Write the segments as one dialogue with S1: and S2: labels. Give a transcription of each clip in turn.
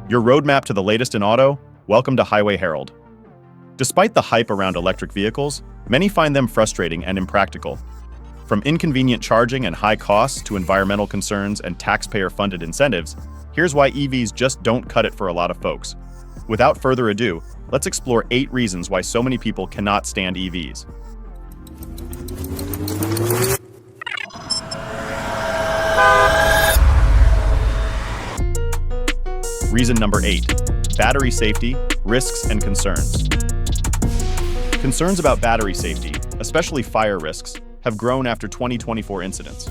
S1: Your roadmap to the latest in auto? Welcome to Highway Herald. Despite the hype around electric vehicles, many find them frustrating and impractical. From inconvenient charging and high costs to environmental concerns and taxpayer-funded incentives, here's why EVs just don't cut it for a lot of folks. Without further ado, let's explore 8 reasons why so many people cannot stand EVs. Reason number 8. Battery safety, risks, and concerns. Concerns about battery safety, especially fire risks, have grown after 2024 incidents.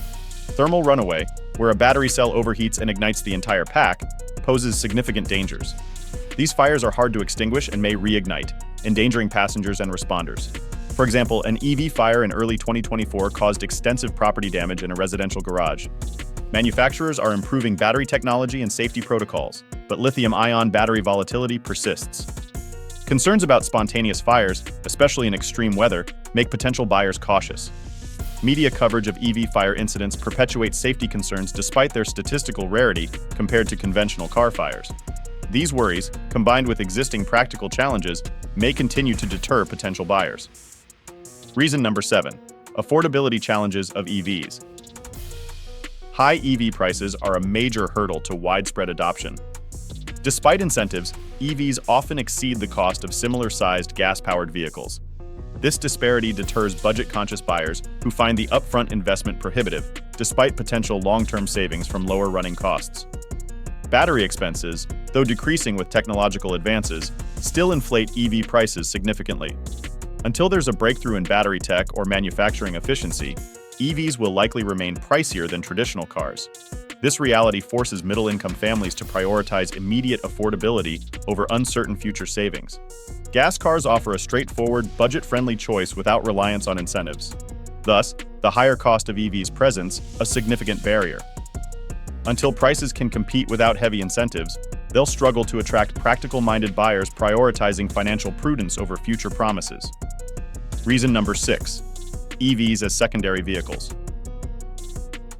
S1: Thermal runaway, where a battery cell overheats and ignites the entire pack, poses significant dangers. These fires are hard to extinguish and may reignite, endangering passengers and responders. For example, an EV fire in early 2024 caused extensive property damage in a residential garage. Manufacturers are improving battery technology and safety protocols, but lithium-ion battery volatility persists. Concerns about spontaneous fires, especially in extreme weather, make potential buyers cautious. Media coverage of EV fire incidents perpetuates safety concerns despite their statistical rarity compared to conventional car fires. These worries, combined with existing practical challenges, may continue to deter potential buyers. Reason number 7. Affordability challenges of EVs. High EV prices are a major hurdle to widespread adoption. Despite incentives, EVs often exceed the cost of similar-sized gas-powered vehicles. This disparity deters budget-conscious buyers who find the upfront investment prohibitive, despite potential long-term savings from lower running costs. Battery expenses, though decreasing with technological advances, still inflate EV prices significantly. Until there's a breakthrough in battery tech or manufacturing efficiency, EVs will likely remain pricier than traditional cars. This reality forces middle-income families to prioritize immediate affordability over uncertain future savings. Gas cars offer a straightforward, budget-friendly choice without reliance on incentives. Thus, the higher cost of EVs presents a significant barrier. Until prices can compete without heavy incentives, they'll struggle to attract practical-minded buyers prioritizing financial prudence over future promises. Reason number 6. EVs as secondary vehicles.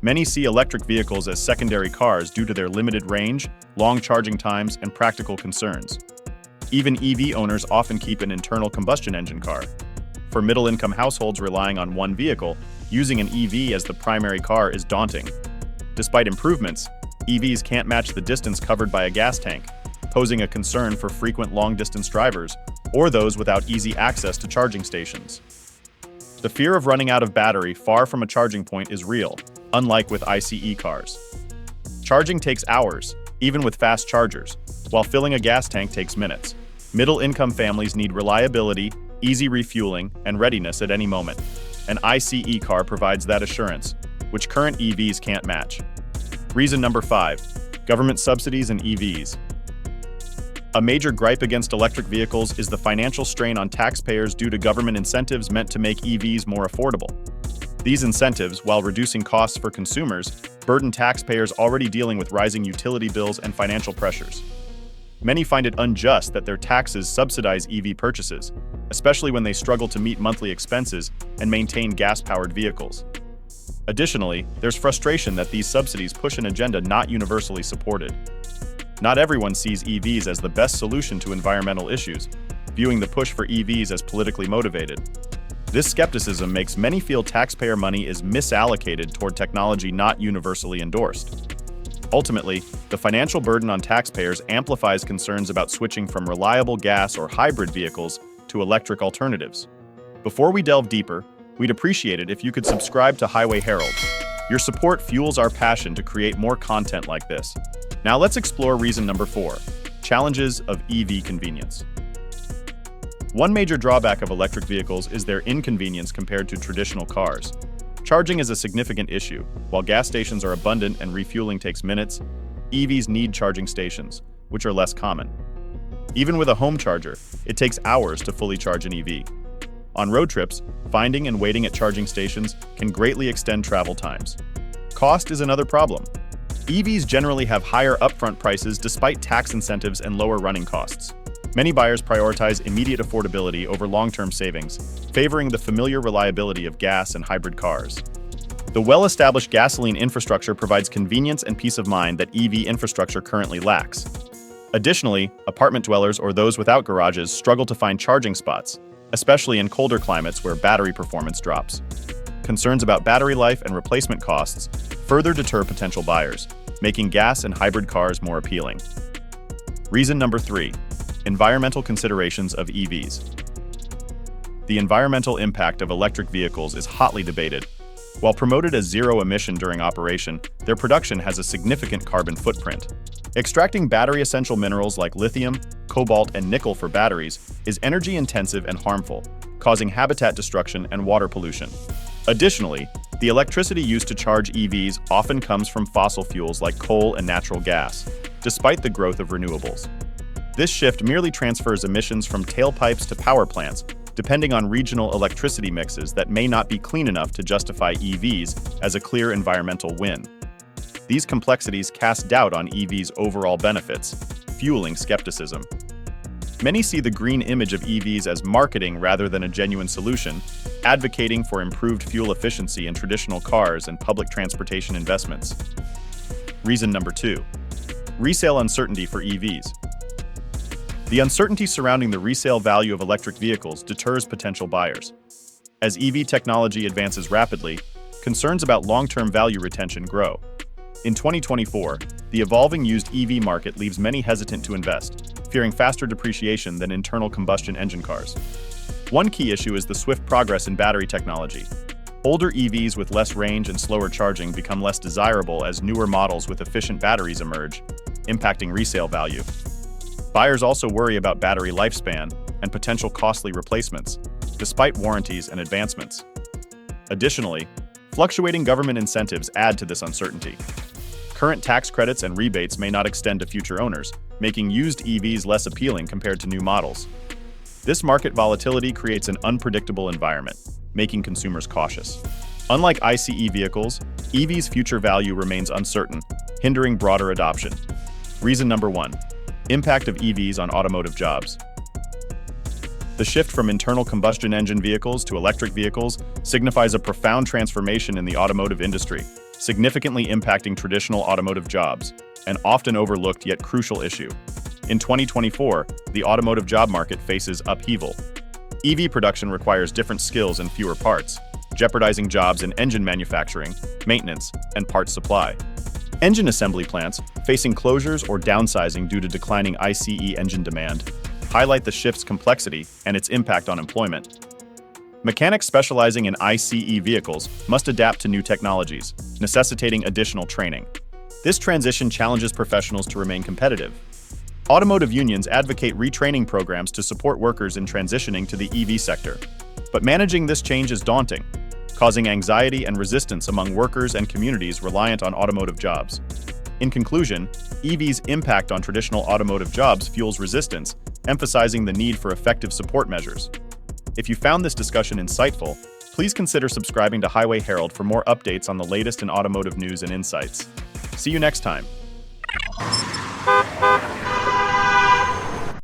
S1: Many see electric vehicles as secondary cars due to their limited range, long charging times, and practical concerns. Even EV owners often keep an internal combustion engine car. For middle-income households relying on one vehicle, using an EV as the primary car is daunting. Despite improvements, EVs can't match the distance covered by a gas tank, posing a concern for frequent long-distance drivers or those without easy access to charging stations. The fear of running out of battery far from a charging point is real, unlike with ICE cars. Charging takes hours, even with fast chargers, while filling a gas tank takes minutes. Middle-income families need reliability, easy refueling, and readiness at any moment. An ICE car provides that assurance, which current EVs can't match. Reason number 5. Government subsidies and EVs. A major gripe against electric vehicles is the financial strain on taxpayers due to government incentives meant to make EVs more affordable. These incentives, while reducing costs for consumers, burden taxpayers already dealing with rising utility bills and financial pressures. Many find it unjust that their taxes subsidize EV purchases, especially when they struggle to meet monthly expenses and maintain gas-powered vehicles. Additionally, there's frustration that these subsidies push an agenda not universally supported. Not everyone sees EVs as the best solution to environmental issues, viewing the push for EVs as politically motivated. This skepticism makes many feel taxpayer money is misallocated toward technology not universally endorsed. Ultimately, the financial burden on taxpayers amplifies concerns about switching from reliable gas or hybrid vehicles to electric alternatives. Before we delve deeper, we'd appreciate it if you could subscribe to Highway Herald. Your support fuels our passion to create more content like this. Now let's explore reason number 4, challenges of EV convenience. One major drawback of electric vehicles is their inconvenience compared to traditional cars. Charging is a significant issue. While gas stations are abundant and refueling takes minutes, EVs need charging stations, which are less common. Even with a home charger, it takes hours to fully charge an EV. On road trips, finding and waiting at charging stations can greatly extend travel times. Cost is another problem. EVs generally have higher upfront prices despite tax incentives and lower running costs. Many buyers prioritize immediate affordability over long-term savings, favoring the familiar reliability of gas and hybrid cars. The well-established gasoline infrastructure provides convenience and peace of mind that EV infrastructure currently lacks. Additionally, apartment dwellers or those without garages struggle to find charging spots, especially in colder climates where battery performance drops. Concerns about battery life and replacement costs further deter potential buyers, making gas and hybrid cars more appealing. Reason number 3. Environmental considerations of EVs. The environmental impact of electric vehicles is hotly debated. While promoted as zero emission during operation, their production has a significant carbon footprint. Extracting battery essential minerals like lithium, cobalt, and nickel for batteries is energy intensive and harmful, causing habitat destruction and water pollution. Additionally, the electricity used to charge EVs often comes from fossil fuels like coal and natural gas, despite the growth of renewables. This shift merely transfers emissions from tailpipes to power plants, depending on regional electricity mixes that may not be clean enough to justify EVs as a clear environmental win. These complexities cast doubt on EVs' overall benefits, fueling skepticism. Many see the green image of EVs as marketing rather than a genuine solution, advocating for improved fuel efficiency in traditional cars and public transportation investments. Reason number 2. Resale uncertainty for EVs. The uncertainty surrounding the resale value of electric vehicles deters potential buyers. As EV technology advances rapidly, concerns about long-term value retention grow. In 2024, the evolving used EV market leaves many hesitant to invest, fearing faster depreciation than internal combustion engine cars. One key issue is the swift progress in battery technology. Older EVs with less range and slower charging become less desirable as newer models with efficient batteries emerge, impacting resale value. Buyers also worry about battery lifespan and potential costly replacements, despite warranties and advancements. Additionally, fluctuating government incentives add to this uncertainty. Current tax credits and rebates may not extend to future owners, making used EVs less appealing compared to new models. This market volatility creates an unpredictable environment, making consumers cautious. Unlike ICE vehicles, EVs' future value remains uncertain, hindering broader adoption. Reason number 1. Impact of EVs on automotive jobs. The shift from internal combustion engine vehicles to electric vehicles signifies a profound transformation in the automotive industry, significantly impacting traditional automotive jobs, an often overlooked yet crucial issue. In 2024, the automotive job market faces upheaval. EV production requires different skills and fewer parts, jeopardizing jobs in engine manufacturing, maintenance, and parts supply. Engine assembly plants, facing closures or downsizing due to declining ICE engine demand, highlight the shift's complexity and its impact on employment. Mechanics specializing in ICE vehicles must adapt to new technologies, necessitating additional training. This transition challenges professionals to remain competitive. Automotive unions advocate retraining programs to support workers in transitioning to the EV sector. But managing this change is daunting, causing anxiety and resistance among workers and communities reliant on automotive jobs. In conclusion, EV's impact on traditional automotive jobs fuels resistance, emphasizing the need for effective support measures. If you found this discussion insightful, please consider subscribing to Highway Herald for more updates on the latest in automotive news and insights. See you next time.